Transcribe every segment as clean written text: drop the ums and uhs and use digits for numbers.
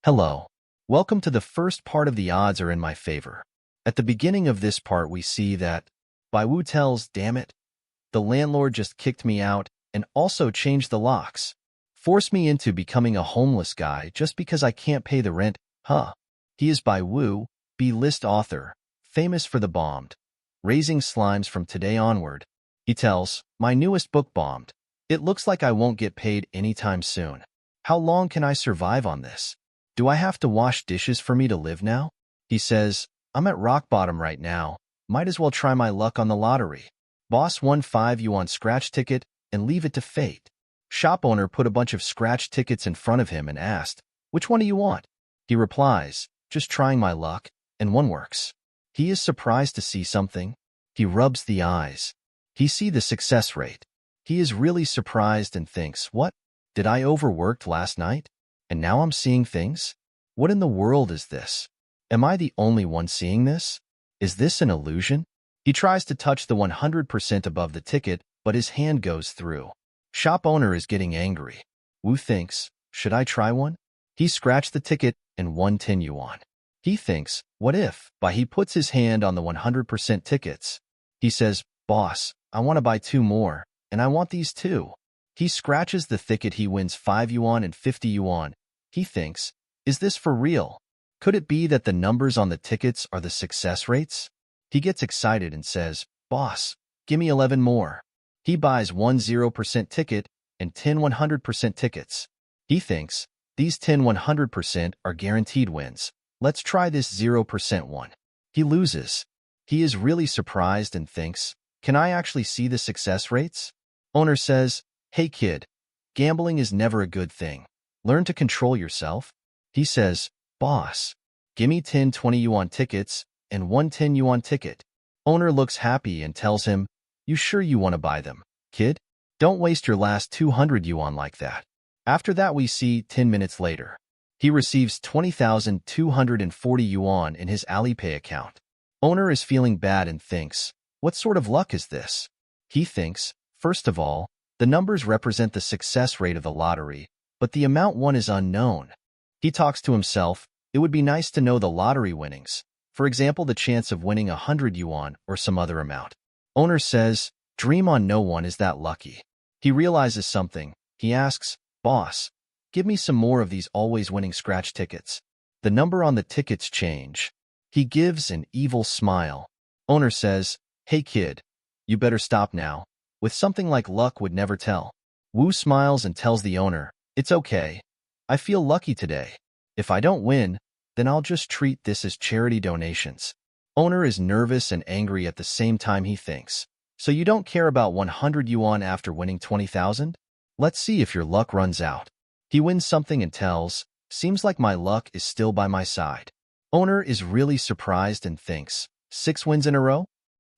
Hello. Welcome to the first part of The Odds Are in My Favor. At the beginning of this part, we see that Bai Wu tells, "Damn it, the landlord just kicked me out and also changed the locks. Forced me into becoming a homeless guy just because I can't pay the rent, huh?" He is Bai Wu, B-list author, famous for The Bombed, Raising Slimes from Today Onward. He tells, "My newest book bombed. It looks like I won't get paid anytime soon. How long can I survive on this? Do I have to wash dishes for me to live now?" He says, "I'm at rock bottom right now. Might as well try my luck on the lottery. Boss won 5 yuan scratch ticket and leave it to fate." Shop owner put a bunch of scratch tickets in front of him and asked, "Which one do you want?" He replies, "Just trying my luck, and one works." He is surprised to see something. He rubs the eyes. He sees the success rate. He is really surprised and thinks, "What? Did I overworked last night? And now I'm seeing things? What in the world is this? Am I the only one seeing this? Is this an illusion?" He tries to touch the 100% above the ticket, but his hand goes through. Shop owner is getting angry. Wu thinks, "Should I try one?" He scratched the ticket and won 10 yuan. He thinks, "What if?" But he puts his hand on the 100% tickets. He says, "Boss, I want to buy 2 more, and I want these too." He scratches the ticket. He wins 5 yuan and 50 yuan. He thinks, "Is this for real? Could it be that the numbers on the tickets are the success rates?" He gets excited and says, "Boss, give me 11 more." He buys 1 0% ticket and 10 100% tickets. He thinks, "These 10 100% are guaranteed wins. Let's try this 0% one." He loses. He is really surprised and thinks, "Can I actually see the success rates?" Owner says, "Hey kid, gambling is never a good thing. Learn to control yourself." He says, "Boss, gimme 10 20 yuan tickets and 1 10 yuan ticket." Owner looks happy and tells him, "You sure you want to buy them, kid? Don't waste your last 200 yuan like that." After that, we see 10 minutes later. He receives 20,240 yuan in his Alipay account. Owner is feeling bad and thinks, "What sort of luck is this?" He thinks, first of all, the numbers represent the success rate of the lottery, but the amount won is unknown. He talks to himself, "It would be nice to know the lottery winnings. For example, the chance of winning 100 yuan or some other amount." Owner says, "Dream on, no one is that lucky." He realizes something. He asks, "Boss, give me some more of these always winning scratch tickets." The number on the tickets change. He gives an evil smile. Owner says, "Hey kid, you better stop now. With something like luck would never tell." Wu smiles and tells the owner, "It's okay. I feel lucky today. If I don't win, then I'll just treat this as charity donations." Owner is nervous and angry at the same time. He thinks, "So you don't care about 100 yuan after winning 20,000? Let's see if your luck runs out." He wins something and tells, "Seems like my luck is still by my side." Owner is really surprised and thinks, 6 wins in a row?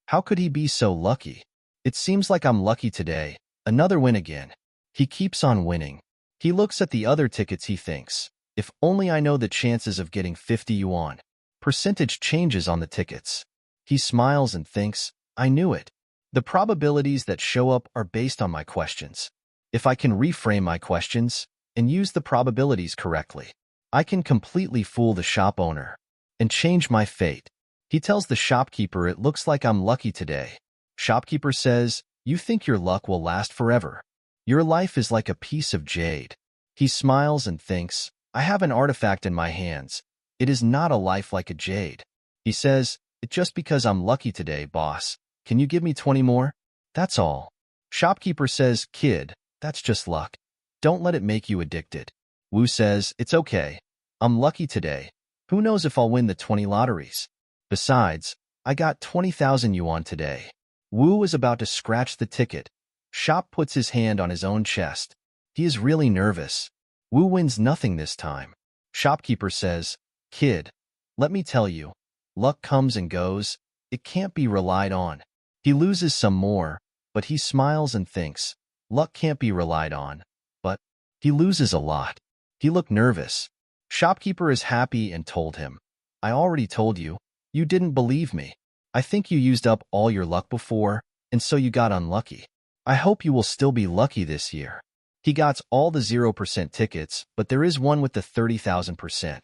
How could he be so lucky? It seems like I'm lucky today. Another win again. He keeps on winning. He looks at the other tickets. He thinks, "If only I know the chances of getting 50 yuan. Percentage changes on the tickets." He smiles and thinks, "I knew it. The probabilities that show up are based on my questions. If I can reframe my questions and use the probabilities correctly, I can completely fool the shop owner and change my fate." He tells the shopkeeper, "It looks like I'm lucky today." Shopkeeper says, "You think your luck will last forever. Your life is like a piece of jade." He smiles and thinks, "I have an artifact in my hands. It is not a life like a jade." He says, "It's just because I'm lucky today, boss. Can you give me 20 more? That's all." Shopkeeper says, "Kid, that's just luck. Don't let it make you addicted." Wu says, "It's okay. I'm lucky today. Who knows if I'll win the 20 lotteries? Besides, I got 20,000 yuan today." Wu is about to scratch the ticket. Shop puts his hand on his own chest. He is really nervous. Wu wins nothing this time. Shopkeeper says, "Kid, let me tell you, luck comes and goes. It can't be relied on." He loses some more, but he smiles and thinks, luck can't be relied on. But he loses a lot. He looked nervous. Shopkeeper is happy and told him, "I already told you. You didn't believe me. I think you used up all your luck before, and so you got unlucky. I hope you will still be lucky this year." He got all the 0% tickets, but there is one with the 30,000%.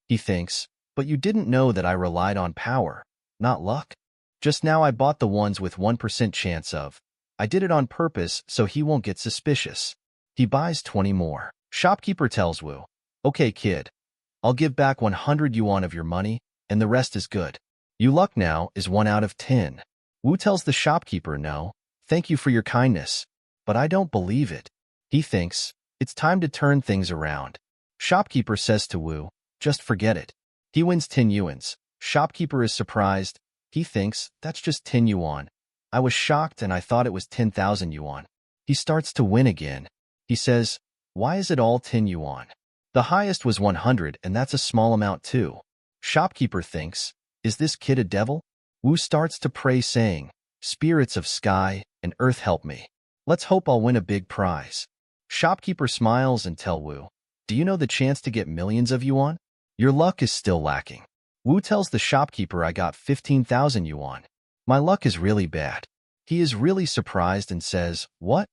He thinks, but you didn't know that I relied on power, not luck? Just now I bought the ones with 1% chance of. I did it on purpose so he won't get suspicious. He buys 20 more. Shopkeeper tells Wu, okay kid, I'll give back 100 yuan of your money, and the rest is good. Your luck now is 1 out of 10. Wu tells the shopkeeper no, thank you for your kindness, but I don't believe it. He thinks, it's time to turn things around. Shopkeeper says to Wu, just forget it. He wins 10 yuans. Shopkeeper is surprised. He thinks, that's just 10 yuan. I was shocked and I thought it was 10,000 yuan. He starts to win again. He says, why is it all 10 yuan? The highest was 100 and that's a small amount too. Shopkeeper thinks, is this kid a devil? Wu starts to pray saying, spirits of sky and earth help me. Let's hope I'll win a big prize. Shopkeeper smiles and tells Wu, do you know the chance to get millions of yuan? Your luck is still lacking. Wu tells the shopkeeper I got 15,000 yuan. My luck is really bad. He is really surprised and says, what?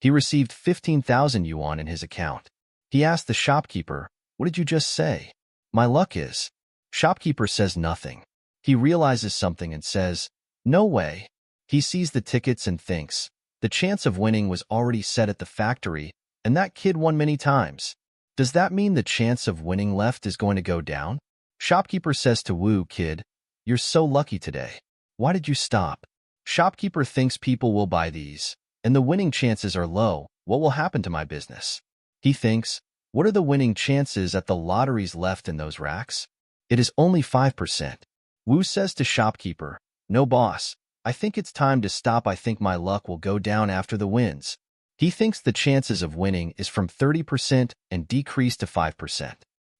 He received 15,000 yuan in his account. He asked the shopkeeper, what did you just say? My luck is. Shopkeeper says nothing. He realizes something and says, no way. He sees the tickets and thinks, the chance of winning was already set at the factory, and that kid won many times. Does that mean the chance of winning left is going to go down? Shopkeeper says to Wu, kid, you're so lucky today. Why did you stop? Shopkeeper thinks people will buy these, and the winning chances are low. What will happen to my business? He thinks, what are the winning chances at the lotteries left in those racks? It is only 5%. Wu says to shopkeeper, no boss, I think it's time to stop. I think my luck will go down after the wins. He thinks the chances of winning is from 30% and decrease to 5%.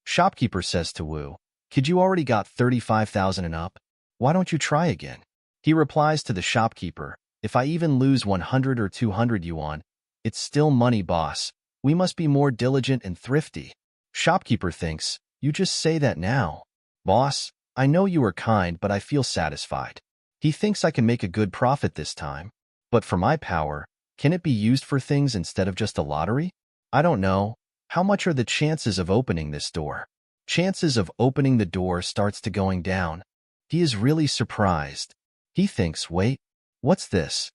Shopkeeper says to Wu, kid, you already got 35,000 and up. Why don't you try again? He replies to the shopkeeper, if I even lose 100 or 200 yuan, it's still money, boss. We must be more diligent and thrifty. Shopkeeper thinks, you just say that now. Boss, I know you are kind, but I feel satisfied. He thinks I can make a good profit this time. But for my power, can it be used for things instead of just a lottery? I don't know. How much are the chances of opening this door? Chances of opening the door starts to going down. He is really surprised. He thinks, wait, what's this?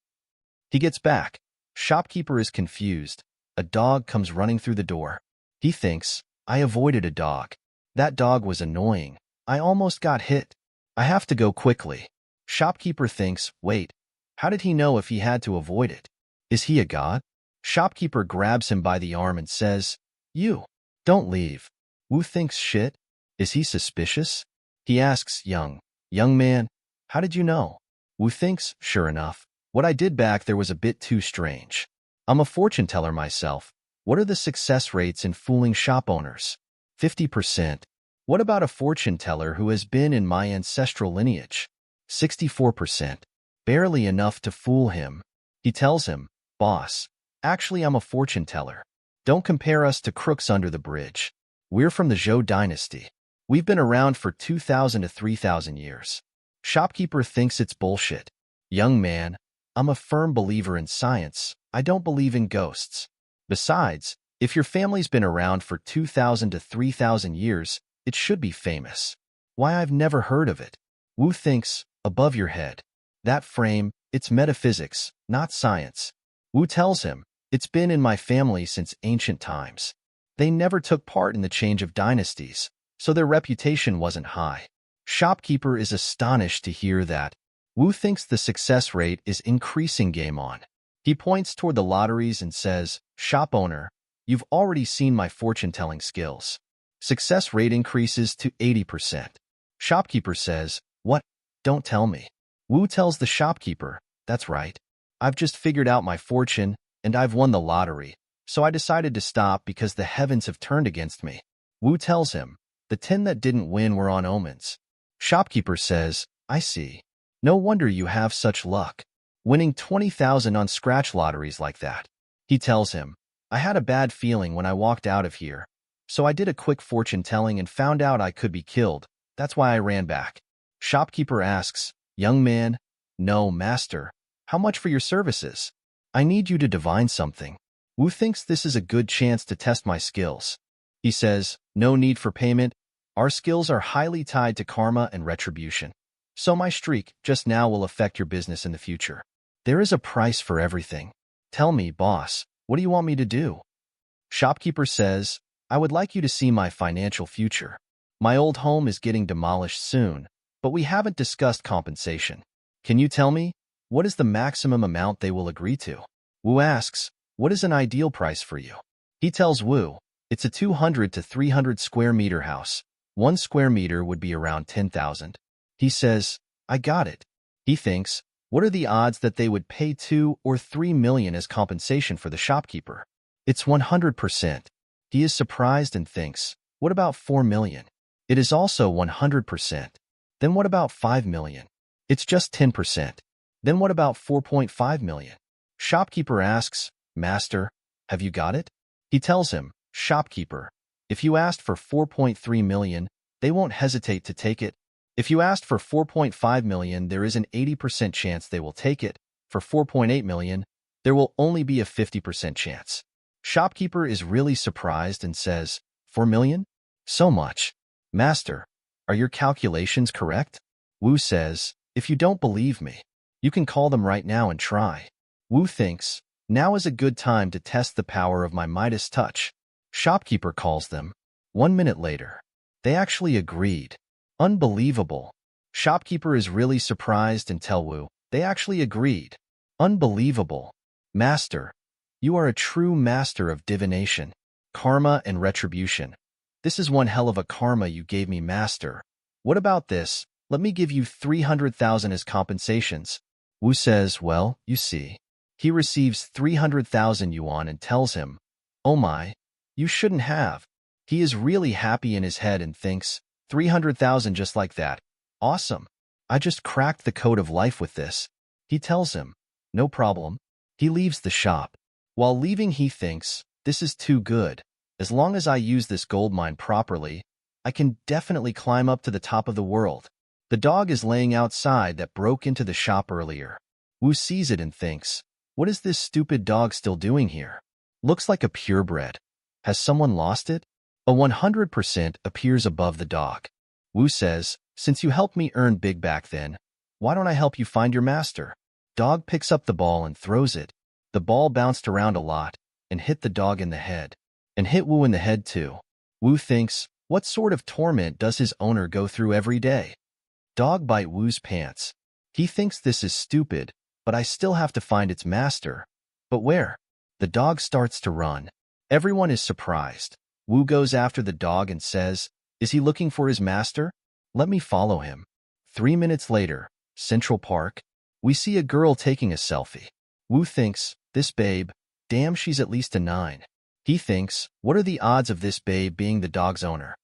He gets back. Shopkeeper is confused. A dog comes running through the door. He thinks, I avoided a dog. That dog was annoying. I almost got hit. I have to go quickly. Shopkeeper thinks, wait, how did he know if he had to avoid it? Is he a god? Shopkeeper grabs him by the arm and says, you, don't leave. Wu thinks, shit, is he suspicious? He asks, young man, how did you know? Wu thinks, sure enough, what I did back there was a bit too strange. I'm a fortune teller myself. What are the success rates in fooling shop owners? 50%. What about a fortune teller who has been in my ancestral lineage? 64%. Barely enough to fool him. He tells him, boss, actually I'm a fortune teller. Don't compare us to crooks under the bridge. We're from the Zhou dynasty. We've been around for 2,000 to 3,000 years. Shopkeeper thinks it's bullshit. Young man, I'm a firm believer in science. I don't believe in ghosts. Besides, if your family's been around for 2,000 to 3,000 years, it should be famous. Why, I've never heard of it. Wu thinks, above your head. That frame, it's metaphysics, not science. Wu tells him, it's been in my family since ancient times. They never took part in the change of dynasties, so their reputation wasn't high. Shopkeeper is astonished to hear that. Wu thinks the success rate is increasing game on. He points toward the lotteries and says, shop owner, you've already seen my fortune-telling skills. Success rate increases to 80%. Shopkeeper says, what? Don't tell me. Wu tells the shopkeeper, that's right. I've just figured out my fortune, and I've won the lottery, so I decided to stop because the heavens have turned against me. Wu tells him, the 10 that didn't win were on omens. Shopkeeper says, I see. No wonder you have such luck, winning 20,000 on scratch lotteries like that. He tells him, I had a bad feeling when I walked out of here, so I did a quick fortune-telling and found out I could be killed. That's why I ran back. Shopkeeper asks, young man, no, master, how much for your services? I need you to divine something. Wu thinks this is a good chance to test my skills. He says, no need for payment. Our skills are highly tied to karma and retribution. So my streak just now will affect your business in the future. There is a price for everything. Tell me, boss, what do you want me to do? Shopkeeper says, I would like you to see my financial future. My old home is getting demolished soon, but we haven't discussed compensation. Can you tell me, what is the maximum amount they will agree to? Wu asks, what is an ideal price for you? He tells Wu, it's a 200 to 300 square meter house. 1 square meter would be around 10,000. He says, I got it. He thinks, what are the odds that they would pay 2 or 3 million as compensation for the shopkeeper? It's 100%. He is surprised and thinks, what about 4 million? It is also 100%. Then what about 5 million? It's just 10%. Then what about 4.5 million? Shopkeeper asks, Master, have you got it? He tells him, Shopkeeper, if you asked for 4.3 million, they won't hesitate to take it. If you asked for 4.5 million, there is an 80% chance they will take it. For 4.8 million, there will only be a 50% chance. Shopkeeper is really surprised and says, 4 million? So much. Master, are your calculations correct? Wu says, if you don't believe me, you can call them right now and try. Wu thinks, now is a good time to test the power of my Midas touch. Shopkeeper calls them. 1 minute later, they actually agreed. Unbelievable. Shopkeeper is really surprised and tell Wu, they actually agreed. Unbelievable. Master, you are a true master of divination, karma and retribution. This is one hell of a karma you gave me, master. What about this? Let me give you 300,000 as compensations. Wu says, well, you see. He receives 300,000 yuan and tells him, oh my, you shouldn't have. He is really happy in his head and thinks, 300,000 just like that. Awesome. I just cracked the code of life with this. He tells him, no problem. He leaves the shop. While leaving, he thinks, this is too good. As long as I use this gold mine properly, I can definitely climb up to the top of the world. The dog is laying outside that broke into the shop earlier. Wu sees it and thinks, what is this stupid dog still doing here? Looks like a purebred. Has someone lost it? A 100% appears above the dog. Wu says, since you helped me earn big back then, why don't I help you find your master? Dog picks up the ball and throws it. The ball bounced around a lot and hit the dog in the head. And hit Wu in the head too. Wu thinks, what sort of torment does his owner go through every day? Dog bite Wu's pants. He thinks this is stupid, but I still have to find its master. But where? The dog starts to run. Everyone is surprised. Wu goes after the dog and says, is he looking for his master? Let me follow him. 3 minutes later, Central Park, we see a girl taking a selfie. Wu thinks, this babe, damn, she's at least a 9. He thinks, what are the odds of this babe being the dog's owner?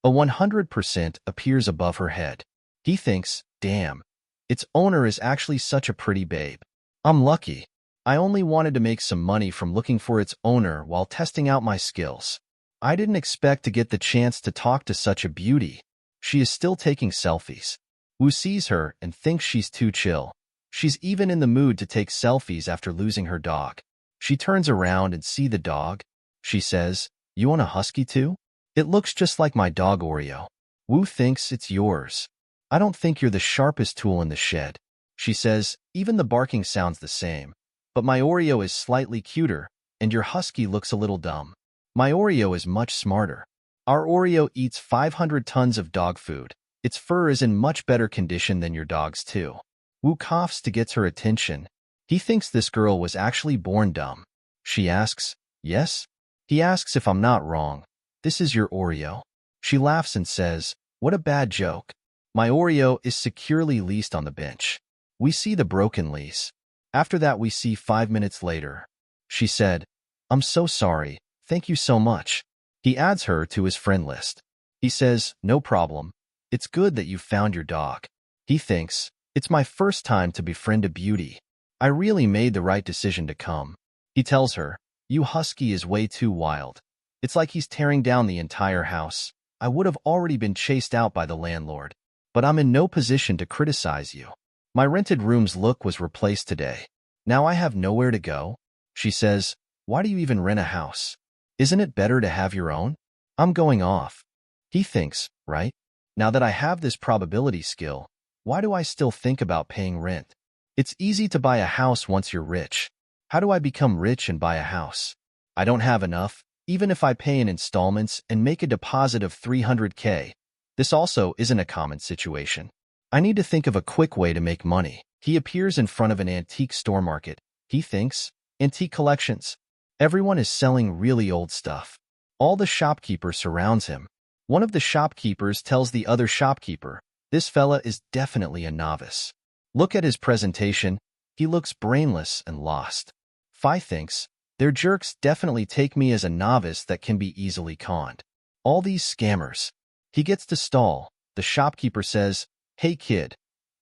A 100% appears above her head. He thinks, damn, its owner is actually such a pretty babe. I'm lucky. I only wanted to make some money from looking for its owner while testing out my skills. I didn't expect to get the chance to talk to such a beauty. She is still taking selfies. Wu sees her and thinks she's too chill. She's even in the mood to take selfies after losing her dog. She turns around and sees the dog. She says, you want a husky too? It looks just like my dog Oreo. Wu thinks it's yours. I don't think you're the sharpest tool in the shed. She says, even the barking sounds the same. But my Oreo is slightly cuter, and your husky looks a little dumb. My Oreo is much smarter. Our Oreo eats 500 tons of dog food. Its fur is in much better condition than your dog's too. Wu coughs to get her attention. He thinks this girl was actually born dumb. She asks, yes? He asks if I'm not wrong. This is your Oreo? She laughs and says, what a bad joke. My Oreo is securely leased on the bench. We see the broken lease. After that we see 5 minutes later. She said, I'm so sorry. Thank you so much. He adds her to his friend list. He says, no problem. It's good that you found your dog. He thinks, it's my first time to befriend a beauty. I really made the right decision to come. He tells her, you husky is way too wild. It's like he's tearing down the entire house. I would have already been chased out by the landlord. But I'm in no position to criticize you. My rented room's look was replaced today. Now I have nowhere to go. She says, Why do you even rent a house? Isn't it better to have your own? I'm going off. He thinks, right? Now that I have this probability skill, why do I still think about paying rent? It's easy to buy a house once you're rich. How do I become rich and buy a house? I don't have enough, even if I pay in installments and make a deposit of 300K. This also isn't a common situation. I need to think of a quick way to make money. He appears in front of an antique store market. He thinks, antique collections. Everyone is selling really old stuff. All the shopkeepers surrounds him. One of the shopkeepers tells the other shopkeeper, this fella is definitely a novice. Look at his presentation. He looks brainless and lost. Phi thinks, their jerks definitely take me as a novice that can be easily conned. All these scammers. He gets to stall. The shopkeeper says, hey kid,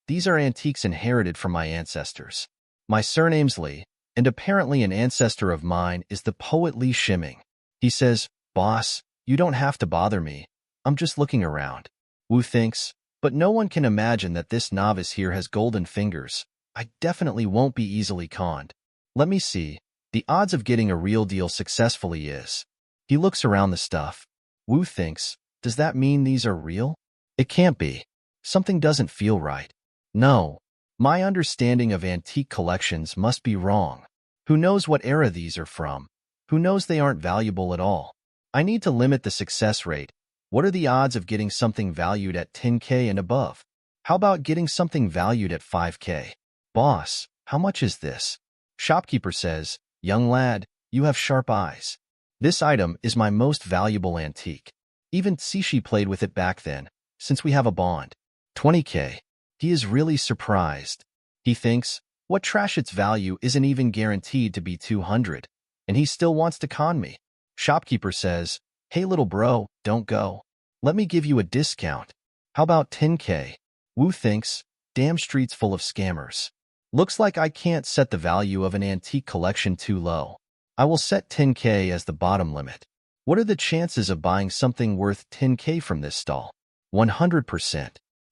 these are antiques inherited from my ancestors. My surname's Lee, and apparently an ancestor of mine is the poet Lee Shiming. He says, boss, you don't have to bother me. I'm just looking around. Wu thinks, but no one can imagine that this novice here has golden fingers. I definitely won't be easily conned. Let me see. The odds of getting a real deal successfully is. He looks around the stuff. Wu thinks, does that mean these are real? It can't be. Something doesn't feel right. No. My understanding of antique collections must be wrong. Who knows what era these are from? Who knows they aren't valuable at all? I need to limit the success rate. What are the odds of getting something valued at 10K and above? How about getting something valued at 5K? Boss, how much is this? Shopkeeper says, young lad, you have sharp eyes. This item is my most valuable antique. Even Tsishi played with it back then, since we have a bond. 20K. He is really surprised. He thinks, what trash, its value isn't even guaranteed to be 200, and he still wants to con me. Shopkeeper says, hey little bro, don't go. Let me give you a discount. How about 10K? Wu thinks, damn street's full of scammers. Looks like I can't set the value of an antique collection too low. I will set 10K as the bottom limit. What are the chances of buying something worth 10K from this stall? 100%.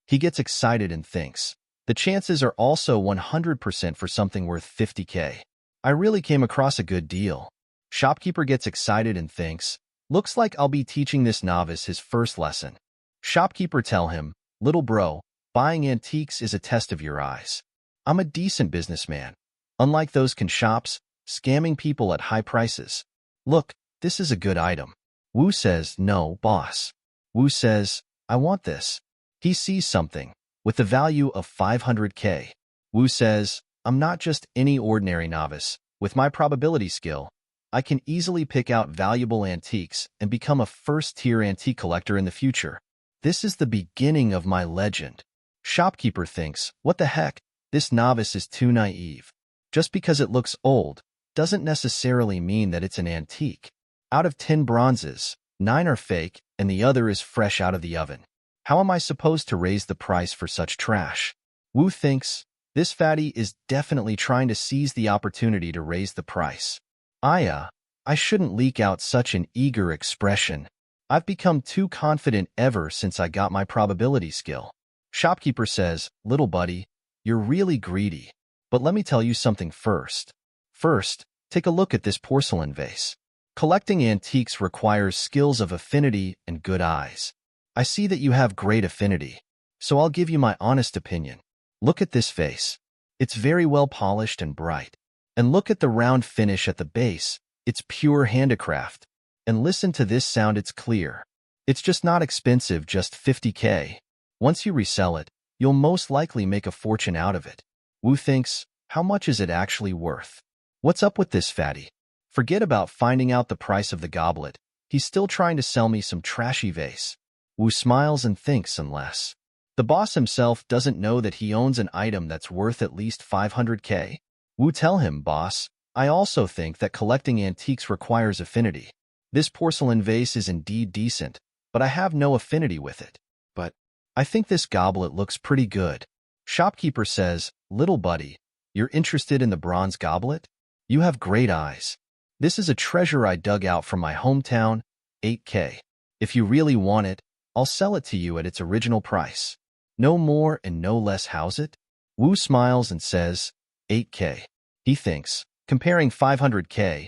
He gets excited and thinks, the chances are also 100% for something worth 50K. I really came across a good deal. Shopkeeper gets excited and thinks, looks like I'll be teaching this novice his first lesson. Shopkeeper tell him, little bro, buying antiques is a test of your eyes. I'm a decent businessman. Unlike those con shops, scamming people at high prices. Look, this is a good item. Wu says, no, boss. Wu says, I want this. He sees something, with the value of 500K. Wu says, I'm not just any ordinary novice. With my probability skill, I can easily pick out valuable antiques and become a first-tier antique collector in the future. This is the beginning of my legend. Shopkeeper thinks, what the heck? This novice is too naive. Just because it looks old doesn't necessarily mean that it's an antique. Out of 10 bronzes, 9 are fake and the other is fresh out of the oven. How am I supposed to raise the price for such trash? Wu thinks, this fatty is definitely trying to seize the opportunity to raise the price. I shouldn't leak out such an eager expression. I've become too confident ever since I got my probability skill. Shopkeeper says, little buddy, you're really greedy. But let me tell you something first. First, take a look at this porcelain vase. Collecting antiques requires skills of affinity and good eyes. I see that you have great affinity, so I'll give you my honest opinion. Look at this vase. It's very well polished and bright. And look at the round finish at the base. It's pure handicraft. And listen to this sound, it's clear. It's just not expensive, just 50K. Once you resell it, you'll most likely make a fortune out of it. Wu thinks, how much is it actually worth? What's up with this fatty? Forget about finding out the price of the goblet. He's still trying to sell me some trashy vase. Wu smiles and thinks, unless the boss himself doesn't know that he owns an item that's worth at least 500K. Wu tell him, boss, I also think that collecting antiques requires affinity. This porcelain vase is indeed decent, but I have no affinity with it. But I think this goblet looks pretty good. Shopkeeper says, little buddy, you're interested in the bronze goblet? You have great eyes. This is a treasure I dug out from my hometown, 8K. If you really want it, I'll sell it to you at its original price. No more and no less. How's it? Wu smiles and says, 8K. He thinks, comparing 500K,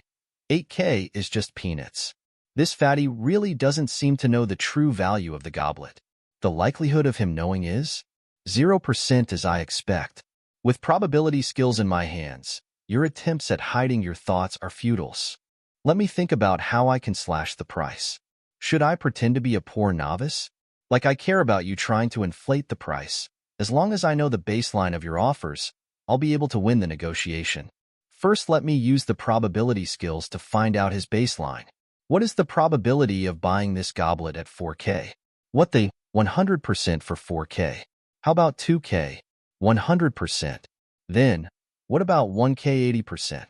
8K is just peanuts. This fatty really doesn't seem to know the true value of the goblet. The likelihood of him knowing is 0% as I expect. With probability skills in my hands, your attempts at hiding your thoughts are futile. Let me think about how I can slash the price. Should I pretend to be a poor novice? Like I care about you trying to inflate the price. As long as I know the baseline of your offers, I'll be able to win the negotiation. First, let me use the probability skills to find out his baseline. What is the probability of buying this goblet at 4K? What the 100% for 4K? How about 2K? 100%. Then, what about 1K 80%?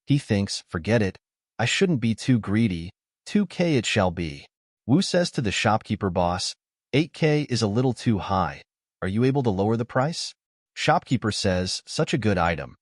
He thinks, forget it, I shouldn't be too greedy, 2K it shall be. Wu says to the shopkeeper boss, 8K is a little too high. Are you able to lower the price? Shopkeeper says, such a good item.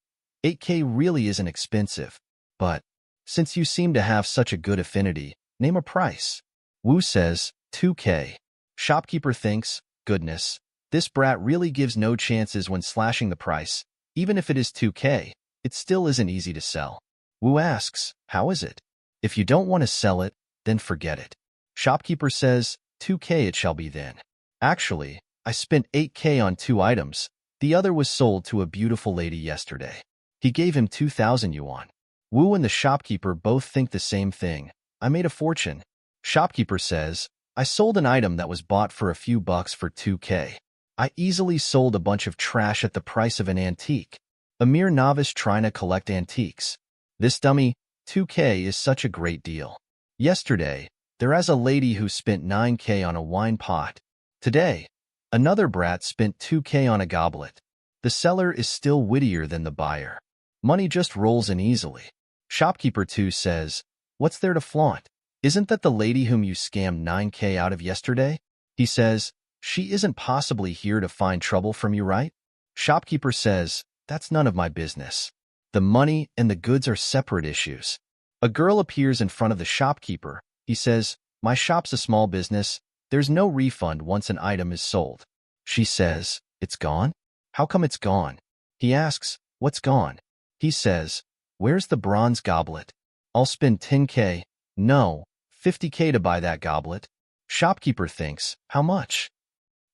8K really isn't expensive. But, since you seem to have such a good affinity, name a price. Wu says, 2K. Shopkeeper thinks, goodness, this brat really gives no chances when slashing the price. Even if it is 2K, it still isn't easy to sell. Wu asks, how is it? If you don't want to sell it, then forget it. Shopkeeper says, 2K it shall be then. Actually, I spent 8K on 2 items. The other was sold to a beautiful lady yesterday. He gave him 2,000 yuan. Wu and the shopkeeper both think the same thing. I made a fortune. Shopkeeper says, I sold an item that was bought for a few bucks for 2K. I easily sold a bunch of trash at the price of an antique. A mere novice trying to collect antiques. This dummy, 2K is such a great deal. Yesterday, there was a lady who spent 9K on a wine pot. Today, another brat spent 2K on a goblet. The seller is still wittier than the buyer. Money just rolls in easily. Shopkeeper 2 says, what's there to flaunt? Isn't that the lady whom you scammed 9K out of yesterday? He says, she isn't possibly here to find trouble from you, right? Shopkeeper says, that's none of my business. The money and the goods are separate issues. A girl appears in front of the shopkeeper. He says, my shop's a small business. There's no refund once an item is sold. She says, it's gone? How come it's gone? He asks, what's gone? He says, where's the bronze goblet? I'll spend 10K, no, 50K to buy that goblet. Shopkeeper thinks, how much?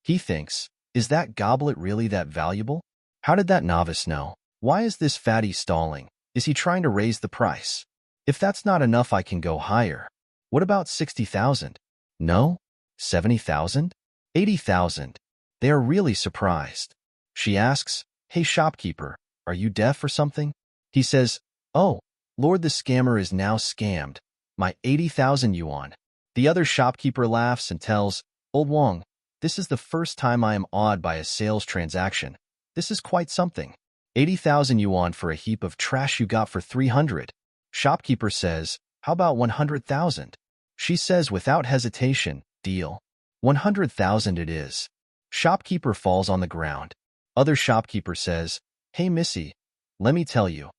He thinks, is that goblet really that valuable? How did that novice know? Why is this fatty stalling? Is he trying to raise the price? If that's not enough, I can go higher. What about 60,000? No? 70,000? 80,000? They are really surprised. She asks, hey shopkeeper, are you deaf or something? He says, oh, Lord, the scammer is now scammed. My 80,000 yuan. The other shopkeeper laughs and tells, old Wong, this is the first time I am awed by a sales transaction. This is quite something. 80,000 yuan for a heap of trash you got for 300. Shopkeeper says, how about 100,000? She says without hesitation, deal. 100,000 it is. Shopkeeper falls on the ground. Other shopkeeper says, hey missy, let me tell you.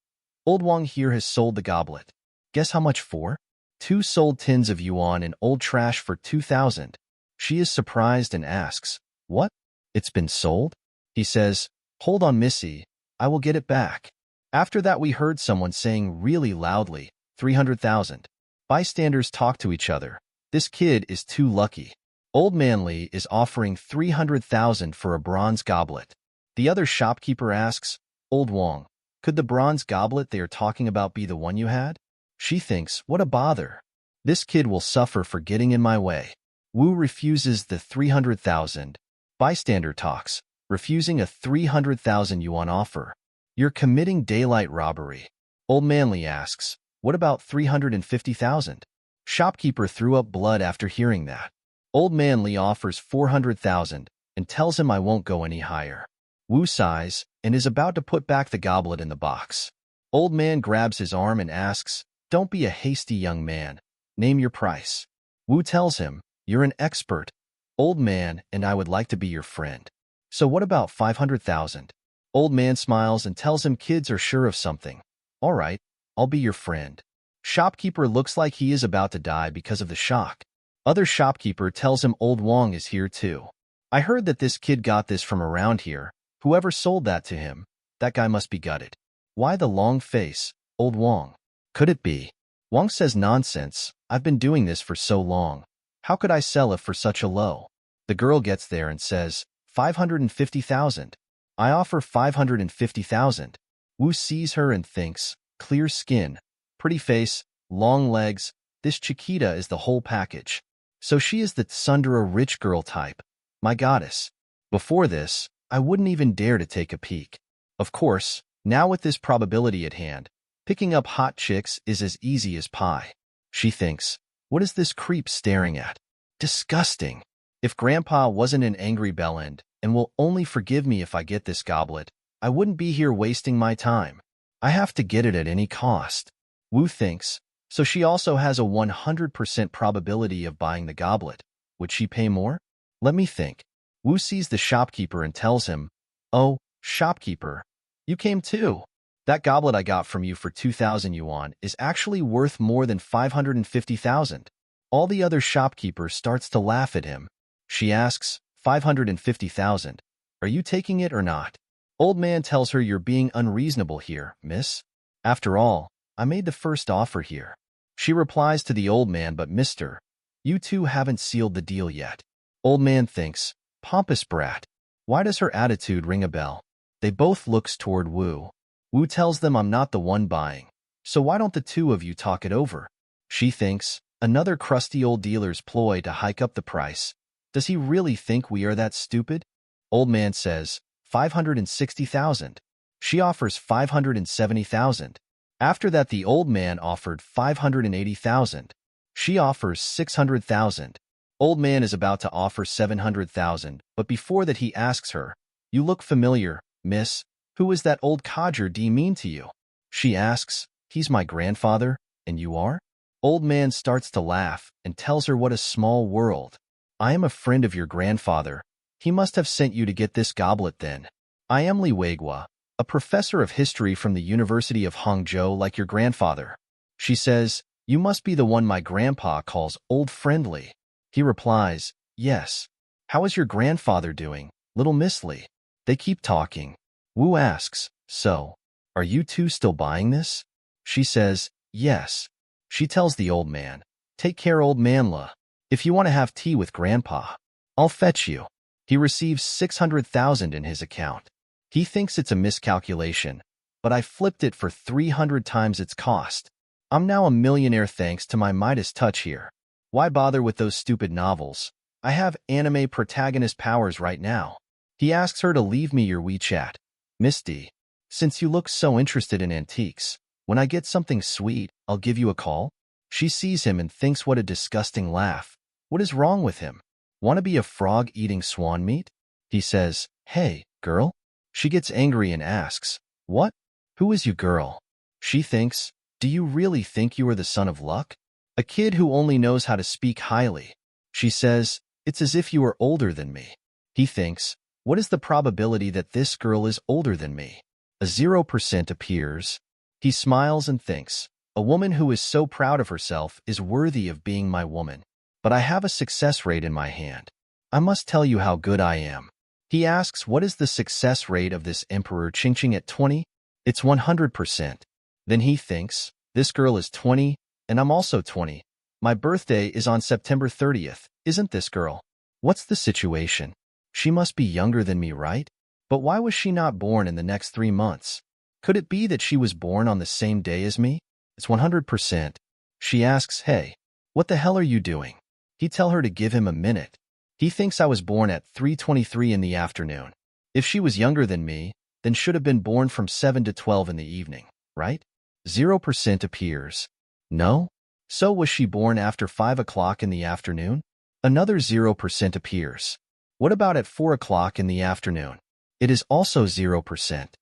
Old Wong here has sold the goblet. Guess how much for? 2 sold tins of yuan in old trash for 2,000. She is surprised and asks, what? It's been sold? He says, hold on missy, I will get it back. After that we heard someone saying really loudly, 300,000. Bystanders talk to each other. This kid is too lucky. Old Man Lee is offering 300,000 for a bronze goblet. The other shopkeeper asks, Old Wong, could the bronze goblet they are talking about be the one you had? She thinks, what a bother. This kid will suffer for getting in my way. Wu refuses the 300,000. Bystander talks, refusing a 300,000 yuan offer. You're committing daylight robbery. Old Manly asks, what about 350,000? Shopkeeper threw up blood after hearing that. Old Manly offers 400,000 and tells him I won't go any higher. Wu sighs and is about to put back the goblet in the box. Old Man grabs his arm and asks, don't be a hasty young man. Name your price. Wu tells him, you're an expert, old man, and I would like to be your friend. So what about 500,000? Old Man smiles and tells him kids are sure of something. All right, I'll be your friend. Shopkeeper looks like he is about to die because of the shock. Other shopkeeper tells him Old Wong is here too. I heard that this kid got this from around here. Whoever sold that to him, that guy must be gutted. Why the long face, Old Wong? Could it be? Wang says, nonsense, I've been doing this for so long. How could I sell it for such a low? The girl gets there and says, 550,000. I offer 550,000. Wu sees her and thinks, clear skin, pretty face, long legs, this Chiquita is the whole package. So she is the tsundere rich girl type. My goddess. Before this, I wouldn't even dare to take a peek. Of course, now with this probability at hand, picking up hot chicks is as easy as pie. She thinks, what is this creep staring at? Disgusting. If Grandpa wasn't an angry bellend and will only forgive me if I get this goblet, I wouldn't be here wasting my time. I have to get it at any cost. Wu thinks, so she also has a 100% probability of buying the goblet. Would she pay more? Let me think. Wu sees the shopkeeper and tells him, oh, shopkeeper, you came too. That goblet I got from you for 2,000 yuan is actually worth more than 550,000. All the other shopkeepers starts to laugh at him. She asks, 550,000. Are you taking it or not? Old man tells her, you're being unreasonable here, miss. After all, I made the first offer here. She replies to the old man, but mister, you two haven't sealed the deal yet. Old man thinks, pompous brat. Why does her attitude ring a bell? They both looks toward Wu. Wu tells them, I'm not the one buying. So why don't the two of you talk it over? She thinks, another crusty old dealer's ploy to hike up the price. Does he really think we are that stupid? Old man says, 560,000. She offers 570,000. After that, the old man offered 580,000. She offers 600,000. Old man is about to offer 700,000, but before that he asks her, you look familiar, miss. Who is that old codger D mean to you? She asks, he's my grandfather, and you are? Old man starts to laugh and tells her, what a small world. I am a friend of your grandfather. He must have sent you to get this goblet then. I am Li Weigua, a professor of history from the University of Hangzhou like your grandfather. She says, you must be the one my grandpa calls old friendly. He replies, yes. How is your grandfather doing, little Miss Li? They keep talking. Wu asks, so, are you two still buying this? She says, yes. She tells the old man, take care, old manla. If you want to have tea with grandpa, I'll fetch you. He receives 600,000 in his account. He thinks it's a miscalculation, but I flipped it for 300 times its cost. I'm now a millionaire thanks to my Midas touch here. Why bother with those stupid novels? I have anime protagonist powers right now. He asks her to leave me your WeChat. Misty, since you look so interested in antiques, when I get something sweet, I'll give you a call. She sees him and thinks, what a disgusting laugh. What is wrong with him? Want to be a frog eating swan meat? He says, hey, girl. She gets angry and asks, what? Who is you, girl? She thinks, do you really think you are the son of luck? A kid who only knows how to speak highly. She says, it's as if you are older than me. He thinks, what is the probability that this girl is older than me? A 0% appears. He smiles and thinks, a woman who is so proud of herself is worthy of being my woman. But I have a success rate in my hand. I must tell you how good I am. He asks, what is the success rate of this Emperor Chingching at 20? It's 100%. Then he thinks, this girl is 20, and I'm also 20. My birthday is on September 30th, isn't this girl? What's the situation? She must be younger than me, right? But why was she not born in the next 3 months? Could it be that she was born on the same day as me? It's 100%. She asks, hey, what the hell are you doing? He tell her to give him a minute. He thinks I was born at 3:23 in the afternoon. If she was younger than me, then should have been born from 7 to 12 in the evening, right? 0% appears. No? So was she born after 5 o'clock in the afternoon? Another 0% appears. What about at 4 o'clock in the afternoon? It is also 0%.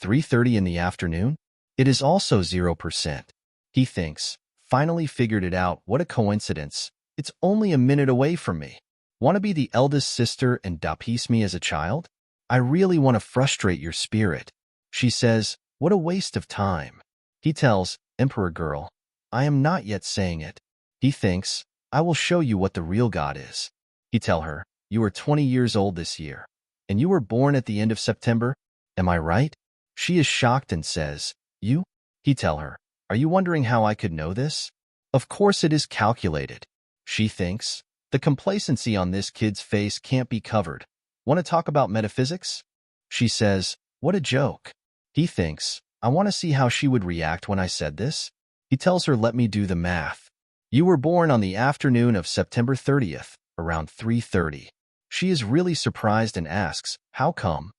3:30 in the afternoon? It is also 0%. He thinks, finally figured it out, what a coincidence. It's only a minute away from me. Want to be the eldest sister and dapiece me as a child? I really want to frustrate your spirit. She says, what a waste of time. He tells, Emperor girl, I am not yet saying it. He thinks, I will show you what the real God is. He tell her, you are 20 years old this year, and you were born at the end of September. Am I right? She is shocked and says, you? He tell her, are you wondering how I could know this? Of course it is calculated. She thinks. The complacency on this kid's face can't be covered. Want to talk about metaphysics? She says, what a joke. He thinks, I want to see how she would react when I said this. He tells her, let me do the math. You were born on the afternoon of September 30th, around 3:30. She is really surprised and asks, how come?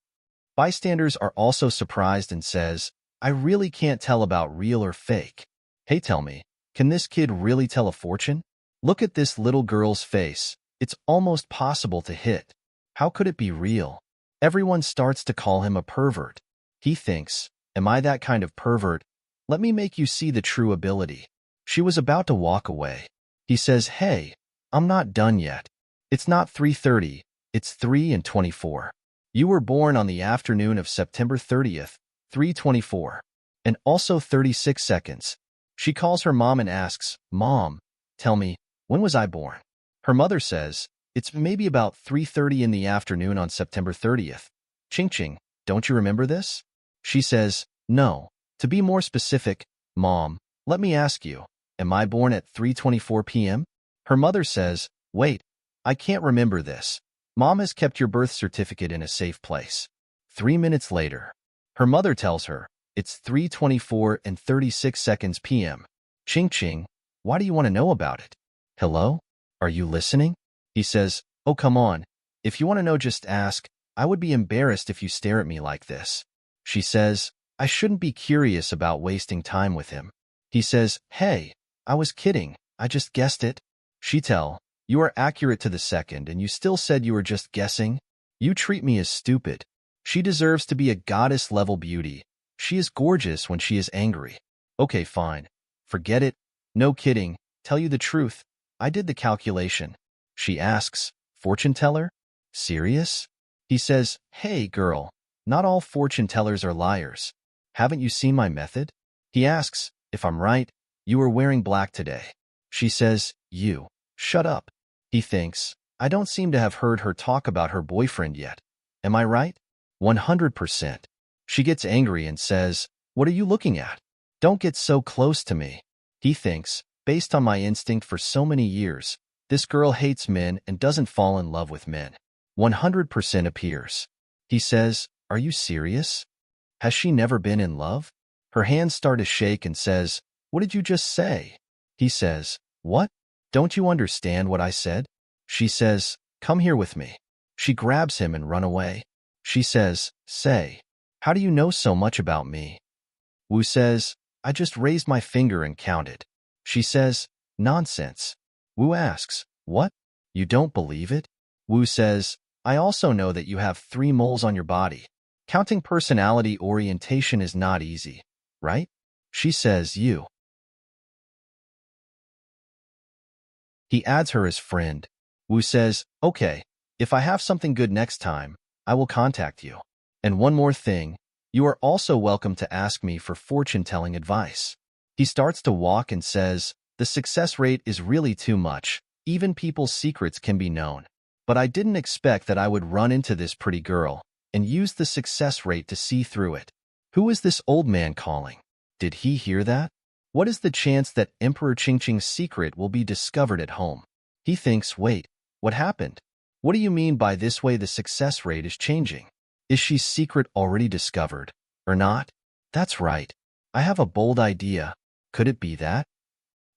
Bystanders are also surprised and says, I really can't tell about real or fake. Hey, tell me, can this kid really tell a fortune? Look at this little girl's face. It's almost possible to hit. How could it be real? Everyone starts to call him a pervert. He thinks, am I that kind of pervert? Let me make you see the true ability. She was about to walk away. He says, hey, I'm not done yet. It's not 3:30, it's 3:24. You were born on the afternoon of September 30th, 3:24, and also 36 seconds. She calls her mom and asks, Mom, tell me, when was I born? Her mother says, it's maybe about 3:30 in the afternoon on September 30th. Ching ching, don't you remember this? She says, no. To be more specific, Mom, let me ask you, am I born at 3:24 p.m.? Her mother says, wait, I can't remember this. Mom has kept your birth certificate in a safe place. 3 minutes later, her mother tells her, it's 3:24 and 36 seconds p.m. Ching ching, why do you want to know about it? Hello? Are you listening? He says, oh, come on. If you want to know, just ask. I would be embarrassed if you stare at me like this. She says, I shouldn't be curious about wasting time with him. He says, hey, I was kidding. I just guessed it. She tell, you are accurate to the second and you still said you were just guessing? You treat me as stupid. She deserves to be a goddess-level beauty. She is gorgeous when she is angry. Okay, fine. Forget it. No kidding. Tell you the truth. I did the calculation. She asks, fortune teller? Serious? He says, hey, girl, not all fortune tellers are liars. Haven't you seen my method? He asks, if I'm right, you were wearing black today. She says, you. Shut up. He thinks, I don't seem to have heard her talk about her boyfriend yet. Am I right? 100%. She gets angry and says, what are you looking at? Don't get so close to me. He thinks, based on my instinct for so many years, this girl hates men and doesn't fall in love with men. 100% appears. He says, are you serious? Has she never been in love? Her hands start to shake and says, what did you just say? He says, what? Don't you understand what I said? She says, come here with me. She grabs him and run away. She says, say, how do you know so much about me? Wu says, I just raised my finger and counted. She says, nonsense. Wu asks, what? You don't believe it? Wu says, I also know that you have 3 moles on your body. Counting personality orientation is not easy, right? She says, you. He adds her as friend. Wu says, okay, if I have something good next time, I will contact you. And one more thing, you are also welcome to ask me for fortune-telling advice. He starts to walk and says, the success rate is really too much. Even people's secrets can be known. But I didn't expect that I would run into this pretty girl and use the success rate to see through it. Who is this old man calling? Did he hear that? What is the chance that Emperor Qingqing's secret will be discovered at home? He thinks, wait, what happened? What do you mean by this way the success rate is changing? Is she's secret already discovered, or not? That's right. I have a bold idea. Could it be that?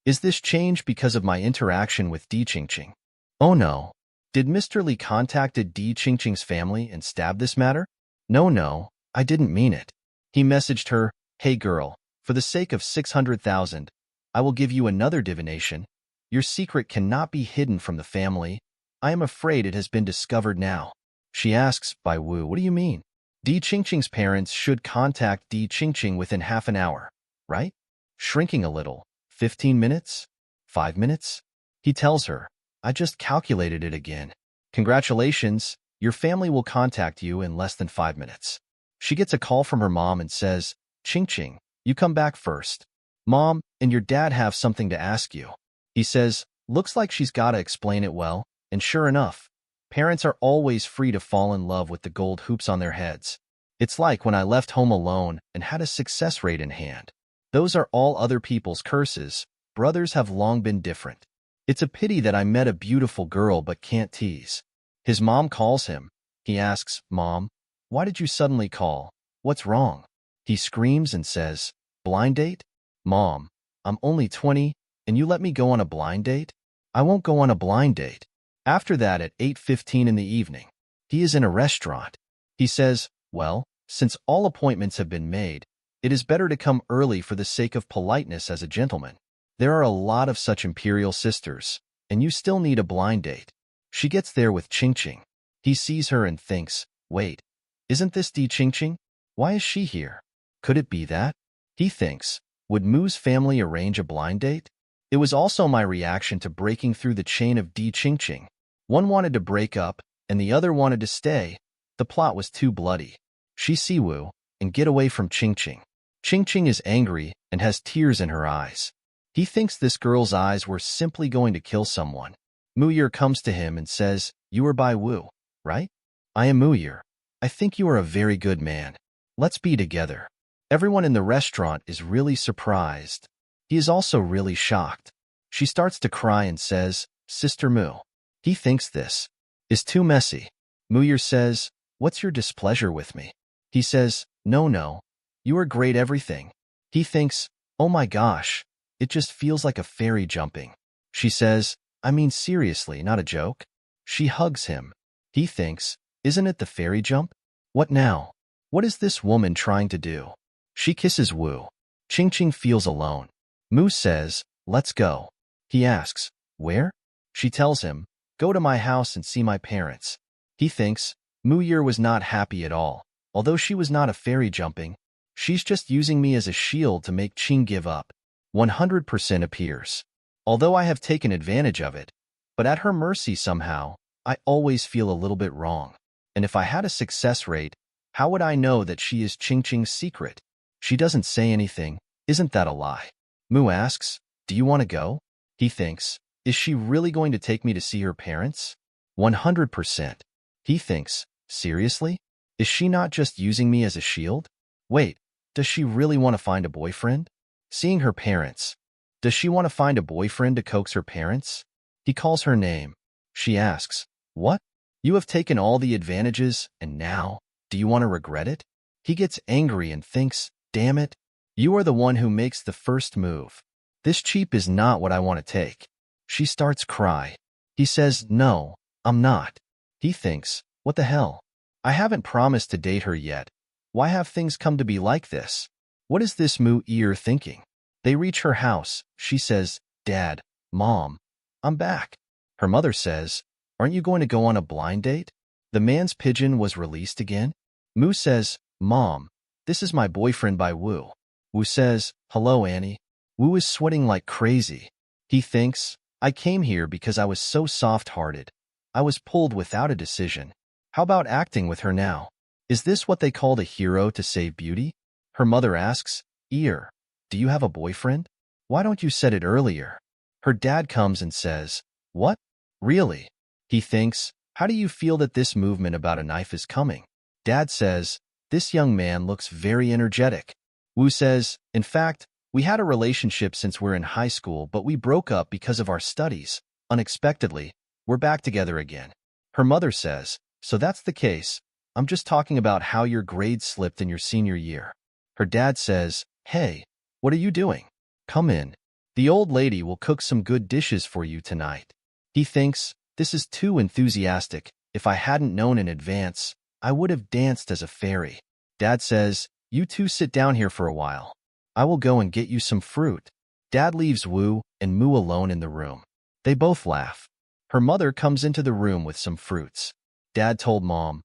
Is this change because of my interaction with Di Qingqing? Oh no. Did Mr. Li contacted Di Qingqing's family and stab this matter? No, I didn't mean it. He messaged her, hey girl, for the sake of 600,000, I will give you another divination. Your secret cannot be hidden from the family. I am afraid it has been discovered now. She asks, by Wu, what do you mean? Di Qingqing's parents should contact Di Qingqing within half an hour, right? Shrinking a little. 15 minutes? 5 minutes? He tells her, I just calculated it again. Congratulations, your family will contact you in less than 5 minutes. She gets a call from her mom and says, Qingqing, you come back first. Mom and your dad have something to ask you. He says, looks like she's gotta explain it well, and sure enough, parents are always free to fall in love with the gold hoops on their heads. It's like when I left home alone and had a success rate in hand. Those are all other people's curses, brothers have long been different. It's a pity that I met a beautiful girl but can't tease. His mom calls him. He asks, Mom, why did you suddenly call? What's wrong? He screams and says, blind date? Mom, I'm only 20, and you let me go on a blind date? I won't go on a blind date. After that, at 8:15 in the evening, he is in a restaurant. He says, well, since all appointments have been made, it is better to come early for the sake of politeness as a gentleman. There are a lot of such imperial sisters, and you still need a blind date. She gets there with Ching Ching. He sees her and thinks, wait, isn't this Di Ching Ching? Why is she here? Could it be that? He thinks, would Mu's family arrange a blind date? It was also my reaction to breaking through the chain of Di Ching Ching. One wanted to break up, and the other wanted to stay. The plot was too bloody. She see Wu and get away from Ching Ching. Ching Ching is angry and has tears in her eyes. He thinks this girl's eyes were simply going to kill someone. Muir comes to him and says, you are by Wu, right? I am Muir. I think you are a very good man. Let's be together. Everyone in the restaurant is really surprised. He is also really shocked. She starts to cry and says, Sister Mu. He thinks this is too messy. Muir says, what's your displeasure with me? He says, no, you are great everything. He thinks, oh my gosh, it just feels like a fairy jumping. She says, I mean seriously, not a joke. She hugs him. He thinks, isn't it the fairy jump? What now? What is this woman trying to do? She kisses Wu. Ching Ching feels alone. Mu says, let's go. He asks, where? She tells him, go to my house and see my parents. He thinks, Muir was not happy at all. Although she was not a fairy jumping, she's just using me as a shield to make Ching give up. 100% appears. Although I have taken advantage of it, but at her mercy somehow, I always feel a little bit wrong. And if I had a success rate, how would I know that she is Ching Ching's secret? She doesn't say anything. Isn't that a lie? Mu asks, do you want to go? He thinks, is she really going to take me to see her parents? 100%. He thinks, seriously? Is she not just using me as a shield? Wait, does she really want to find a boyfriend? Seeing her parents. Does she want to find a boyfriend to coax her parents? He calls her name. She asks, what? You have taken all the advantages, and now, do you want to regret it? He gets angry and thinks, damn it, you are the one who makes the first move. This cheap is not what I want to take. She starts cry. He says, no, I'm not. He thinks, what the hell? I haven't promised to date her yet. Why have things come to be like this? What is this Muir thinking? They reach her house. She says, Dad, Mom, I'm back. Her mother says, aren't you going to go on a blind date? The man's pigeon was released again? Mu says, Mom, this is my boyfriend by Wu. Wu says, hello, Annie. Wu is sweating like crazy. He thinks, I came here because I was so soft-hearted. I was pulled without a decision. How about acting with her now? Is this what they called a hero to save beauty? Her mother asks, Ear, do you have a boyfriend? Why don't you said it earlier? Her dad comes and says, what? Really? He thinks, how do you feel that this movement about a knife is coming? Dad says, this young man looks very energetic. Wu says, in fact, we had a relationship since we're in high school, but we broke up because of our studies. Unexpectedly, we're back together again. Her mother says, so that's the case. I'm just talking about how your grades slipped in your senior year. Her dad says, hey, what are you doing? Come in. The old lady will cook some good dishes for you tonight. He thinks, this is too enthusiastic. If I hadn't known in advance, I would have danced as a fairy. Dad says, you two sit down here for a while. I will go and get you some fruit. Dad leaves Wu and Mu alone in the room. They both laugh. Her mother comes into the room with some fruits. Dad told Mom,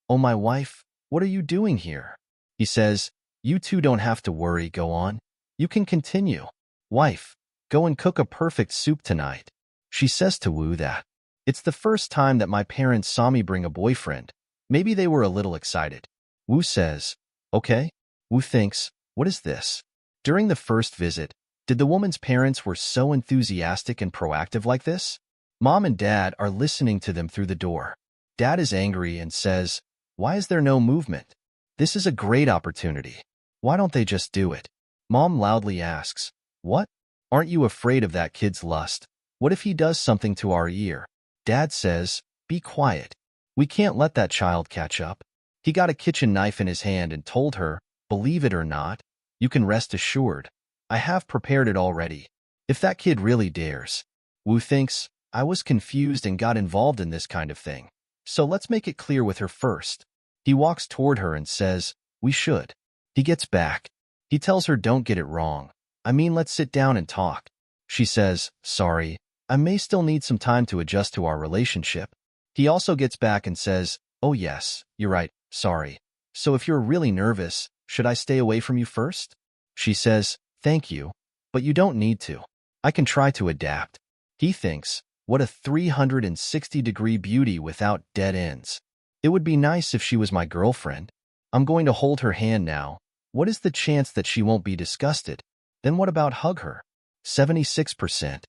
oh, my wife, what are you doing here? He says, you two don't have to worry, go on. You can continue. Wife, go and cook a perfect soup tonight. She says to Wu that, it's the first time that my parents saw me bring a boyfriend. Maybe they were a little excited. Wu says, okay. Wu thinks, what is this? During the first visit, did the woman's parents were so enthusiastic and proactive like this? Mom and Dad are listening to them through the door. Dad is angry and says, why is there no movement? This is a great opportunity. Why don't they just do it? Mom loudly asks, what? Aren't you afraid of that kid's lust? What if he does something to our ear? Dad says, be quiet. We can't let that child catch up. He got a kitchen knife in his hand and told her, believe it or not, you can rest assured. I have prepared it already. If that kid really dares. Wu thinks, I was confused and got involved in this kind of thing. So let's make it clear with her first. He walks toward her and says, we should. He gets back. He tells her don't get it wrong. I mean, let's sit down and talk. She says, sorry, I may still need some time to adjust to our relationship. He also gets back and says, oh yes, you're right, sorry. So if you're really nervous, should I stay away from you first? She says, thank you, but you don't need to. I can try to adapt. He thinks, what a 360-degree beauty without dead ends. It would be nice if she was my girlfriend. I'm going to hold her hand now. What is the chance that she won't be disgusted? Then what about hug her? 76%.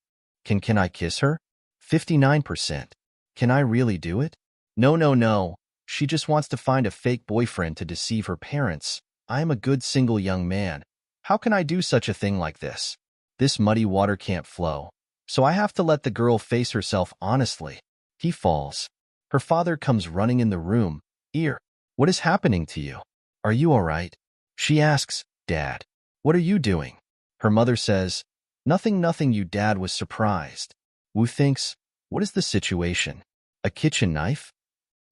Can I kiss her? 59%. Can I really do it? No. She just wants to find a fake boyfriend to deceive her parents. I am a good single young man. How can I do such a thing like this? This muddy water can't flow. So I have to let the girl face herself honestly. He falls. Her father comes running in the room. Ear, what is happening to you? Are you all right? She asks, Dad, what are you doing? Her mother says, nothing. You. Dad was surprised. Wu thinks, what is the situation? A kitchen knife?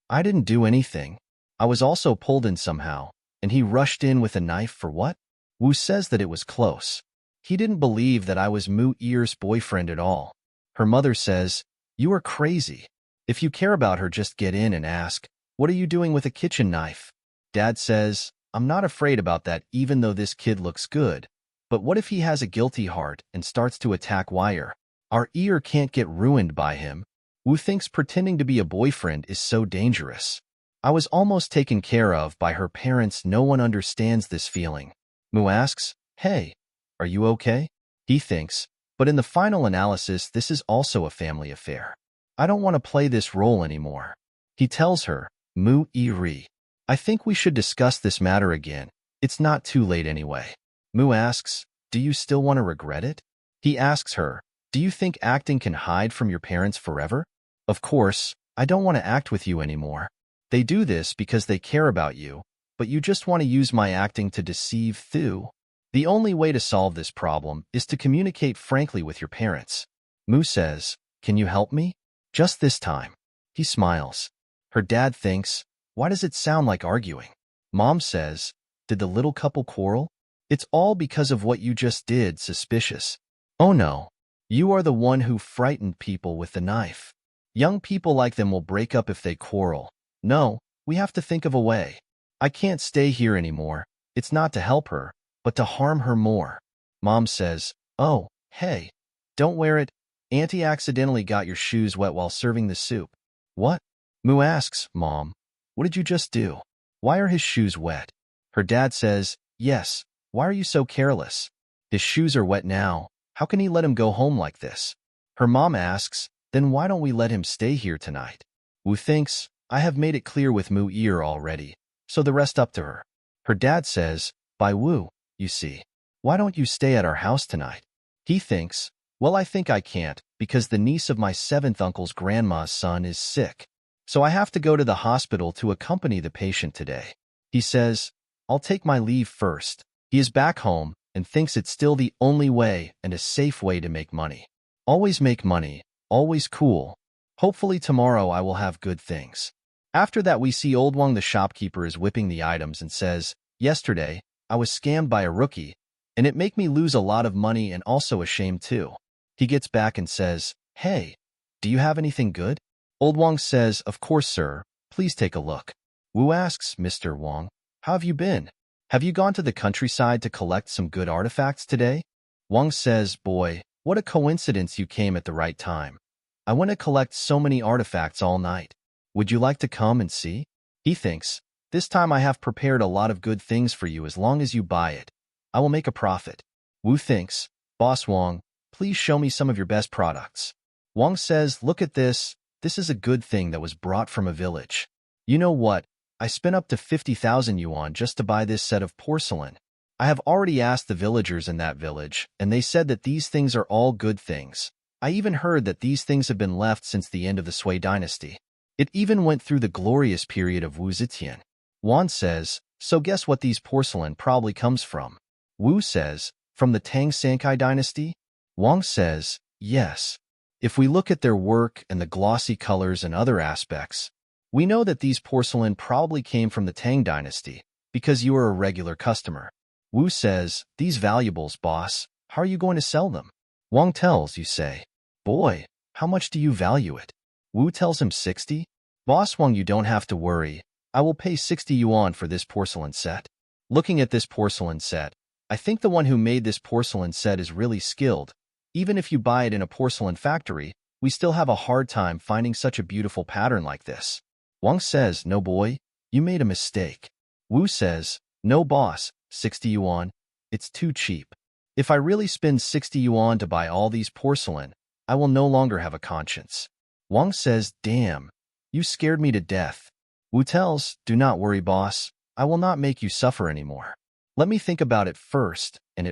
I didn't do anything. I was also pulled in somehow, and he rushed in with a knife for what? Wu says that it was close. He didn't believe that I was Mu Ear's boyfriend at all. Her mother says, you are crazy. If you care about her, just get in and ask, what are you doing with a kitchen knife? Dad says, I'm not afraid about that even though this kid looks good. But what if he has a guilty heart and starts to attack Wire? Our ear can't get ruined by him. Wu thinks pretending to be a boyfriend is so dangerous. I was almost taken care of by her parents. No one understands this feeling. Mu asks, hey, are you okay? He thinks, but in the final analysis, this is also a family affair. I don't want to play this role anymore. He tells her, Mu Iri, I think we should discuss this matter again. It's not too late anyway. Mu asks, do you still want to regret it? He asks her, do you think acting can hide from your parents forever? Of course, I don't want to act with you anymore. They do this because they care about you, but you just want to use my acting to deceive Thu. The only way to solve this problem is to communicate frankly with your parents. Mu says, can you help me? Just this time. He smiles. Her dad thinks, why does it sound like arguing? Mom says, did the little couple quarrel? It's all because of what you just did. Suspicious. Oh no. You are the one who frightened people with the knife. Young people like them will break up if they quarrel. No, we have to think of a way. I can't stay here anymore. It's not to help her, but to harm her more. Mom says, oh, hey, don't wear it. Auntie accidentally got your shoes wet while serving the soup. What? Mu asks, Mom, what did you just do? Why are his shoes wet? Her dad says, yes, why are you so careless? His shoes are wet now. How can he let him go home like this? Her mom asks, then why don't we let him stay here tonight? Wu thinks, I have made it clear with Mu Ear already, so the rest up to her. Her dad says, by Wu, you see, why don't you stay at our house tonight? He thinks, well, I think I can't, because the niece of my 7th uncle's grandma's son is sick. So I have to go to the hospital to accompany the patient today. He says, I'll take my leave first. He is back home and thinks it's still the only way and a safe way to make money. Always make money, always cool. Hopefully tomorrow I will have good things. After that, we see Old Wang the shopkeeper is whipping the items and says, yesterday, I was scammed by a rookie, and it make me lose a lot of money and also a shame too. He gets back and says, hey, do you have anything good? Old Wang says, of course, sir. Please take a look. Wu asks, Mr. Wang, how have you been? Have you gone to the countryside to collect some good artifacts today? Wang says, boy, what a coincidence you came at the right time. I want to collect so many artifacts all night. Would you like to come and see? He thinks, this time I have prepared a lot of good things for you as long as you buy it. I will make a profit. Wu thinks, Boss Wang, please show me some of your best products. Wang says, look at this. This is a good thing that was brought from a village. You know what? I spent up to 50,000 yuan just to buy this set of porcelain. I have already asked the villagers in that village, and they said that these things are all good things. I even heard that these things have been left since the end of the Sui dynasty. It even went through the glorious period of Wu Zetian. Wan says, so guess what these porcelain probably comes from? Wu says, from the Tang Sankai dynasty? Wang says, yes. If we look at their work and the glossy colors and other aspects, we know that these porcelain probably came from the Tang dynasty, because you are a regular customer. Wu says, these valuables, boss, how are you going to sell them? Wang tells, you say, boy, how much do you value it? Wu tells him 60. Boss Wang, you don't have to worry. I will pay 60 yuan for this porcelain set. Looking at this porcelain set, I think the one who made this porcelain set is really skilled. Even if you buy it in a porcelain factory, we still have a hard time finding such a beautiful pattern like this. Wang says, no boy, you made a mistake. Wu says, no boss, 60 yuan, it's too cheap. If I really spend 60 yuan to buy all these porcelain, I will no longer have a conscience. Wang says, damn, you scared me to death. Wu tells, do not worry, boss. I will not make you suffer anymore. Let me think about it first, and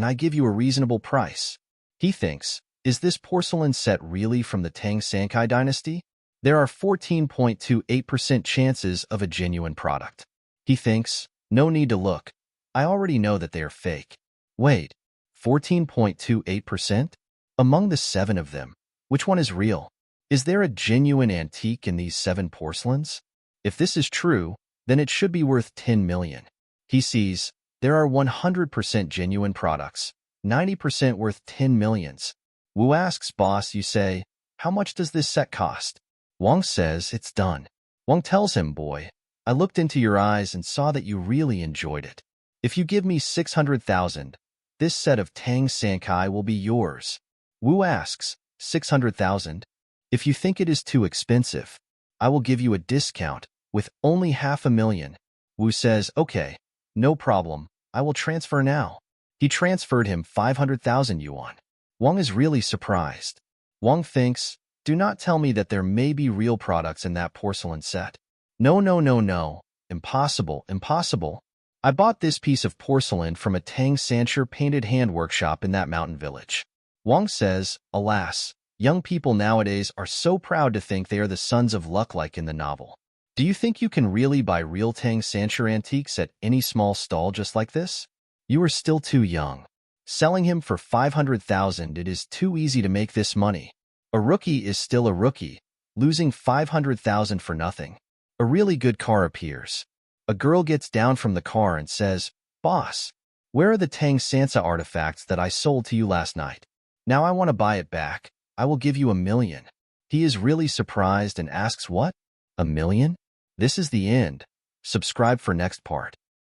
I give you a reasonable price. He thinks, is this porcelain set really from the Tang Sankai dynasty? There are 14.28% chances of a genuine product. He thinks, no need to look. I already know that they are fake. Wait, 14.28%? Among the 7 of them, which one is real? Is there a genuine antique in these 7 porcelains? If this is true, then it should be worth 10 million. He sees, there are 100% genuine products, 90% worth 10 millions. Wu asks, boss, you say, how much does this set cost? Wang says, it's done. Wang tells him, boy, I looked into your eyes and saw that you really enjoyed it. If you give me 600,000, this set of Tang Sankai will be yours. Wu asks, 600,000? If you think it is too expensive, I will give you a discount with only 500,000. Wu says, okay, no problem, I will transfer now. He transferred him 500,000 yuan. Wang is really surprised. Wang thinks, do not tell me that there may be real products in that porcelain set. No, no, no, no. Impossible, impossible. I bought this piece of porcelain from a Tang Sancher painted hand workshop in that mountain village. Wang says, alas, young people nowadays are so proud to think they are the sons of luck like in the novel. Do you think you can really buy real Tang Sancher antiques at any small stall just like this? You are still too young. Selling him for 500,000, it is too easy to make this money. A rookie is still a rookie, losing 500,000 for nothing. A really good car appears. A girl gets down from the car and says, boss, where are the Tang Sansa artifacts that I sold to you last night? Now I want to buy it back. I will give you 1 million. He is really surprised and asks, what? 1 million? This is the end. Subscribe for next part.